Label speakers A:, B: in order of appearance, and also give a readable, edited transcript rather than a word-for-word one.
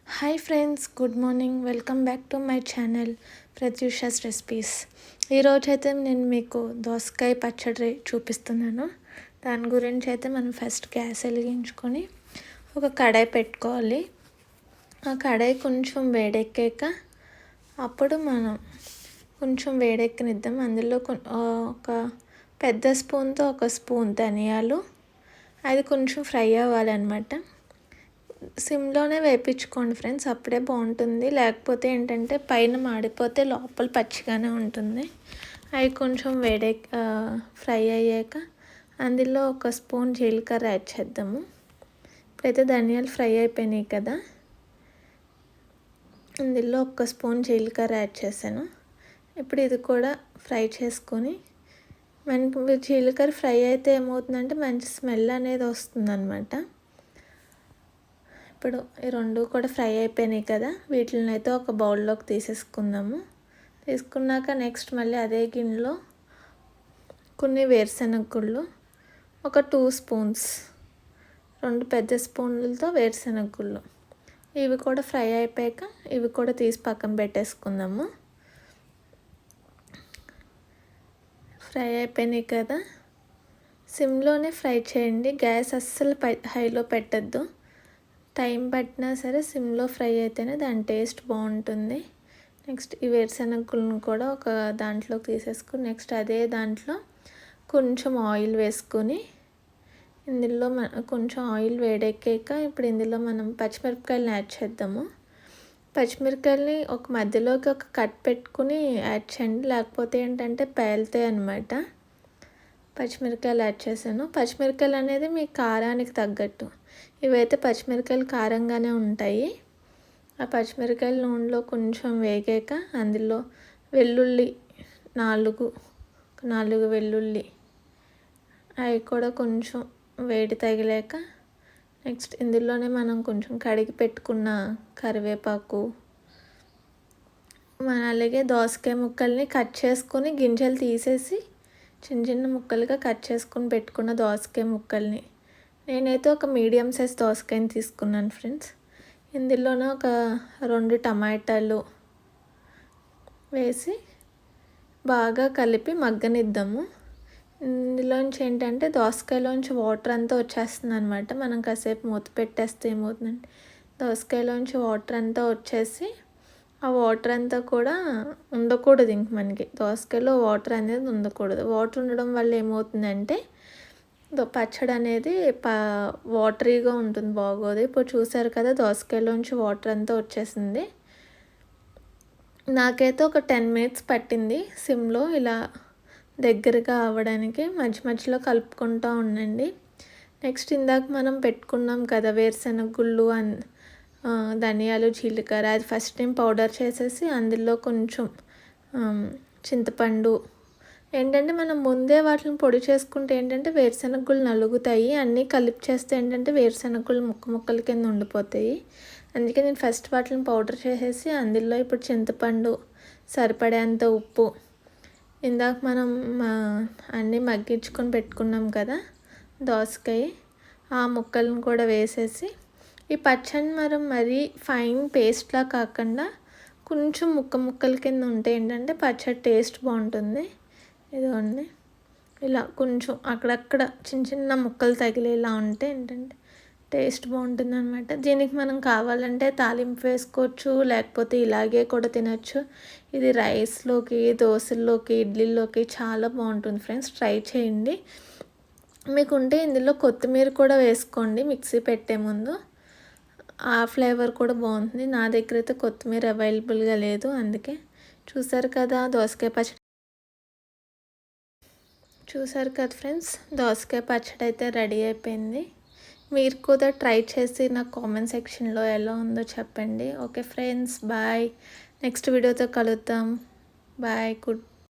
A: Hi friends, good morning. Welcome back to my channel Pratyusha's recipes. ఈరోజు అయితే నేను మీకు దోసకాయ పచ్చడి చూపిస్తున్నాను. దాని గురించి అయితే మనం ఫస్ట్ గ్యాస్ వెలిగించుకొని ఒక కడాయి పెట్టుకోవాలి. ఆ కడాయి కొంచెం వేడెక్కాక అప్పుడు మనం కొంచెం వేడెక్కనిద్దాం. అందులో ఒక పెద్ద స్పూన్తో ఒక స్పూన్ ధనియాలు, అది కొంచెం ఫ్రై అవ్వాలన్నమాట. సిమ్లోనే వేయించుకోండి ఫ్రెండ్స్, అప్పుడే బాగుంటుంది. లేకపోతే ఏంటంటే పైన మాడిపోతే లోపల పచ్చిగానే ఉంటుంది. అవి కొంచెం ఫ్రై అయ్యాక అందులో ఒక స్పూన్ జీలకర్ర యాడ్ చేద్దాము. ఇప్పుడైతే ధనియాలు ఫ్రై అయిపోయినాయి కదా, అందులో ఒక స్పూన్ జీలకర్ర యాడ్ చేశాను. ఇప్పుడు ఇది కూడా ఫ్రై చేసుకొని, మనకి జీలకర్ర ఫ్రై అయితే ఏమవుతుందంటే మంచి స్మెల్ అనేది వస్తుందన్నమాట. ఇప్పుడు ఈ రెండు కూడా ఫ్రై అయిపోయినాయి కదా, వీటిని అయితే ఒక బౌల్లోకి తీసేసుకుందాము. తీసుకున్నాక నెక్స్ట్ మళ్ళీ అదే గిన్నెలో కొన్ని వేరుశనగ గుళ్ళు, ఒక 2 స్పూన్స్, 2 పెద్ద స్పూన్లతో వేరుశనగ గుళ్ళు, ఇవి కూడా ఫ్రై అయిపోయాక ఇవి కూడా తీసి పక్కన పెట్టేసుకుందాము. ఫ్రై అయిపోయినాయి కదా, సిమ్లోనే ఫ్రై చేయండి. గ్యాస్ అస్సలు హైలో పెట్టద్దు. టైం పట్టినా సరే సిమ్లో ఫ్రై అయితేనే దాని టేస్ట్ బాగుంటుంది. నెక్స్ట్ ఈ వేరుశనగలను కూడా ఒక దాంట్లోకి తీసేసుకుని నెక్స్ట్ అదే దాంట్లో కొంచెం ఆయిల్ వేసుకొని, ఇందులో కొంచెం ఆయిల్ వేడెక్కాక ఇప్పుడు ఇందులో మనం పచ్చిమిరపకాయలను యాడ్ చేద్దాము. పచ్చిమిరపకాయలని ఒక మధ్యలోకి ఒక కట్ పెట్టుకుని యాడ్ చేయండి, లేకపోతే ఏంటంటే పేలుతాయి అన్నమాట. పచ్చిమిరపకాయలు యాడ్ చేశాను. పచ్చిమిరపకాయలు అనేది మీ కారానికి తగ్గట్టు. ఇవైతే పచ్చిమిరపకాయలు కారంగానే ఉంటాయి. ఆ పచ్చిమిరపకాయలు నూనెలో కొంచెం వేగాక అందులో వెల్లుల్లి 4 వెల్లుల్లి, అవి కూడా కొంచెం వేడి తగిలాక నెక్స్ట్ ఇందులోనే మనం కొంచెం కడిగి పెట్టుకున్న కరివేపాకు, అలాగే దోసకాయ ముక్కల్ని కట్ చేసుకొని గింజలు తీసేసి చిన్న చిన్న ముక్కలుగా కట్ చేసుకొని పెట్టుకున్న దోసకాయ ముక్కల్ని, నేనైతే ఒక మీడియం సైజ్ దోసకాయని తీసుకున్నాను ఫ్రెండ్స్. ఇందులోనే ఒక 2 టమాటాలు వేసి బాగా కలిపి మగ్గనిద్దాము. ఇందులోంచి ఏంటంటే దోసకాయలోంచి వాటర్ అంతా వచ్చేస్తుంది అనమాట. మనం కాసేపు మూత పెట్టేస్తే ఏమవుతుందంటే దోసకాయలోంచి వాటర్ అంతా వచ్చేసి, ఆ వాటర్ అంతా కూడా ఉండకూడదు. ఇంక మనకి దోసకాయలో వాటర్ అనేది ఉండకూడదు. వాటర్ ఉండడం వల్ల ఏమవుతుందంటే పచ్చడి అనేది వాటరీగా ఉంటుంది, బాగోదు. ఇప్పుడు చూసారు కదా, దోసకాయలోంచి వాటర్ అంతా వచ్చేసింది. నాకైతే ఒక 10 మినిట్స్ పట్టింది సిమ్లో ఇలా దగ్గరగా అవ్వడానికి. మధ్యలో కలుపుకుంటూ ఉండండి. నెక్స్ట్ ఇందాక మనం పెట్టుకున్నాం కదా వేరుశనగ గుళ్ళు, ధనియాలు, జీలకర్ర, అది ఫస్ట్ టైం పౌడర్ చేసేసి అందులో కొంచెం చింతపండు, ఏంటంటే మనం ముందే వాటిని పొడి చేసుకుంటే ఏంటంటే వేరుశనగలు నలుగుతాయి. అన్నీ కలిపి చేస్తే ఏంటంటే వేరుశనగలు ముక్కల కింద ఉండిపోతాయి. అందుకే నేను ఫస్ట్ వాటిని పౌడర్ చేసేసి అందులో ఇప్పుడు చింతపండు, సరిపడేంత ఉప్పు, ఇందాక మనం అన్నీ మగ్గించుకొని పెట్టుకున్నాం కదా దోసకాయ, ఆ ముక్కలను కూడా వేసేసి ఈ పచ్చడి మరీ ఫైన్ పేస్ట్లా కాకుండా కొంచెం ముక్కల కింద ఉంటే ఏంటంటే పచ్చడి టేస్ట్ బాగుంటుంది. ఇదిగోండి, ఇలా కొంచెం అక్కడక్కడ చిన్న ముక్కలు తగిలేలా ఉంటే ఏంటంటే టేస్ట్ బాగుంటుంది అనమాట. దీనికి మనం కావాలంటే తాలింపు వేసుకోవచ్చు, లేకపోతే ఇలాగే కూడా తినచ్చు. ఇది రైస్లోకి, దోశల్లోకి, ఇడ్లీలోకి చాలా బాగుంటుంది ఫ్రెండ్స్. ట్రై చేయండి. మీకుంటే ఇందులో కొత్తిమీర కూడా వేసుకోండి మిక్సీ పెట్టే ముందు, ఆ ఫ్లేవర్ కూడా బాగుంటుంది. నా దగ్గర అయితే కొత్తిమీర అవైలబుల్గా లేదు, అందుకే. చూసారు కదా ఫ్రెండ్స్, దోసకాయ పచ్చడి అయితే రెడీ అయిపోయింది. మీరు కూడా ట్రై చేసి నాకు కామెంట్ సెక్షన్లో ఎలా ఉందో చెప్పండి. Okay friends, bye. నెక్స్ట్ వీడియోతో కలుద్దాం. బాయ్. గుడ్